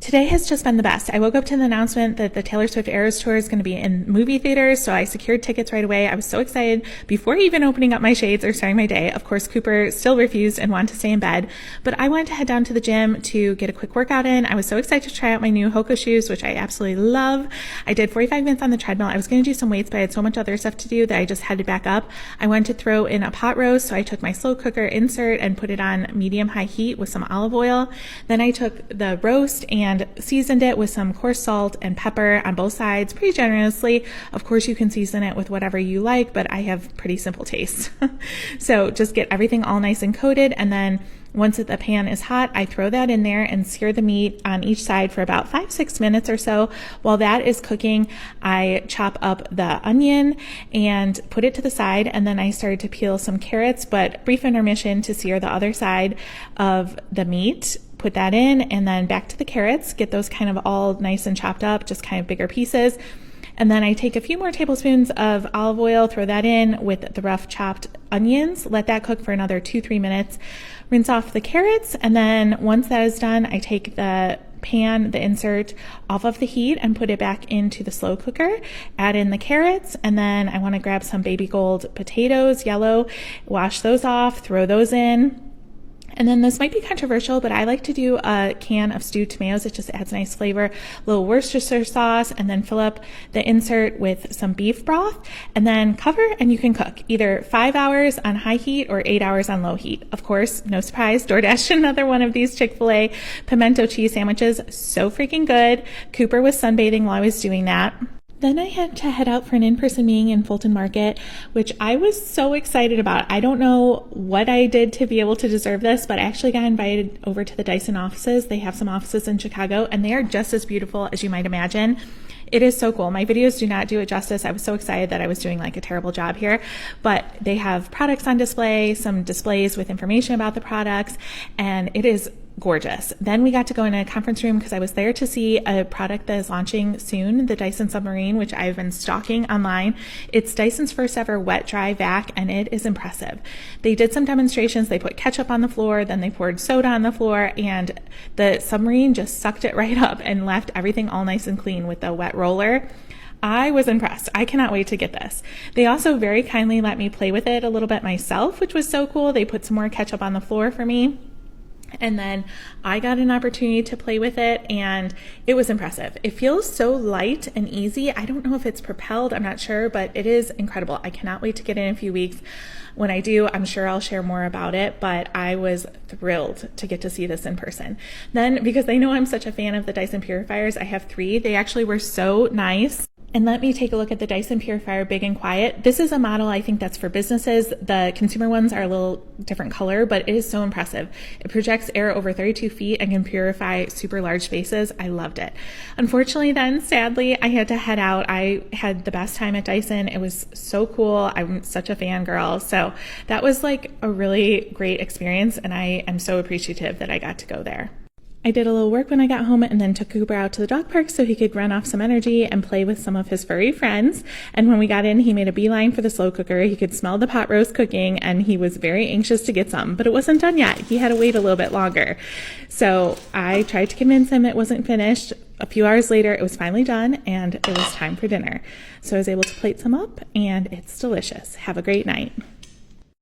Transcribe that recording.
Today has just been the best. I woke up to the announcement that the Taylor Swift Eras Tour is going to be in movie theaters, so I secured tickets right away. I was so excited before even opening up my shades or starting my day. Of course, Cooper still refused and wanted to stay in bed, but I wanted to head down to the gym to get a quick workout in. I was so excited to try out my new Hoka shoes, which I absolutely love. I did 45 minutes on the treadmill. I was going to do some weights, but I had so much other stuff to do that I just headed back up. I wanted to throw in a pot roast, so I took my slow cooker insert and put it on medium-high heat with some olive oil. Then I took the roast and seasoned it with some coarse salt and pepper on both sides pretty generously. Of course, you can season it with whatever you like, but I have pretty simple tastes. So just get everything all nice and coated, and then once the pan is hot, I throw that in there and sear the meat on each side for about 5-6 minutes or so. While that is cooking, I chop up the onion and put it to the side, and then I started to peel some carrots, but brief intermission to sear the other side of the meat. Put that in, and then back to the carrots, get those kind of all nice and chopped up, just kind of bigger pieces. And then I take a few more tablespoons of olive oil, throw that in with the rough chopped onions, let that cook for another 2-3 minutes, rinse off the carrots, and then once that is done, I take the pan, the insert, off of the heat and put it back into the slow cooker, add in the carrots, and then I want to grab some baby gold potatoes, yellow, wash those off, throw those in. And then this might be controversial, but I like to do a can of stewed tomatoes. It just adds nice flavor. A little Worcestershire sauce, and then fill up the insert with some beef broth, and then cover, and you can cook either 5 hours on high heat or 8 hours on low heat. Of course, no surprise, DoorDash another one of these Chick-fil-A pimento cheese sandwiches. So freaking good. Cooper was sunbathing while I was doing that. Then I had to head out for an in-person meeting in Fulton Market, which I was so excited about. I don't know what I did to be able to deserve this, but I actually got invited over to the Dyson offices. They have some offices in Chicago, and they are just as beautiful as you might imagine. It is so cool. My videos do not do it justice. I was so excited that I was doing like a terrible job here, but they have products on display, some displays with information about the products, and it is gorgeous. Then we got to go in a conference room because I was there to see a product that is launching soon, the Dyson Submarine, which I've been stalking online. It's Dyson's first ever wet dry vac, and it is impressive. They did some demonstrations. They put ketchup on the floor, then they poured soda on the floor, and the Submarine just sucked it right up and left everything all nice and clean with the wet roller. I was impressed. I cannot wait to get this. They also very kindly let me play with it a little bit myself, which was so cool. They put some more ketchup on the floor for me, and then I got an opportunity to play with it, and it was impressive. It feels so light and easy. I don't know if it's propelled, I'm not sure, but it is incredible. I cannot wait to get in a few weeks. When I do, I'm sure I'll share more about it, but I was thrilled to get to see this in person. Then, because they know I'm such a fan of the Dyson purifiers, I have 3. They actually were so nice. And let me take a look at the Dyson Purifier Big and Quiet. This is a model I think that's for businesses. The consumer ones are a little different color, but it is so impressive. It projects air over 32 feet and can purify super large spaces. I loved it. Unfortunately then, sadly, I had to head out. I had the best time at Dyson. It was so cool. I'm such a fangirl. So that was like a really great experience, and I am so appreciative that I got to go there. I did a little work when I got home and then took Cooper out to the dog park so he could run off some energy and play with some of his furry friends. And when we got in, he made a beeline for the slow cooker. He could smell the pot roast cooking, and he was very anxious to get some, but it wasn't done yet. He had to wait a little bit longer. So I tried to convince him it wasn't finished. A few hours later, it was finally done, and it was time for dinner. So I was able to plate some up, and it's delicious. Have a great night.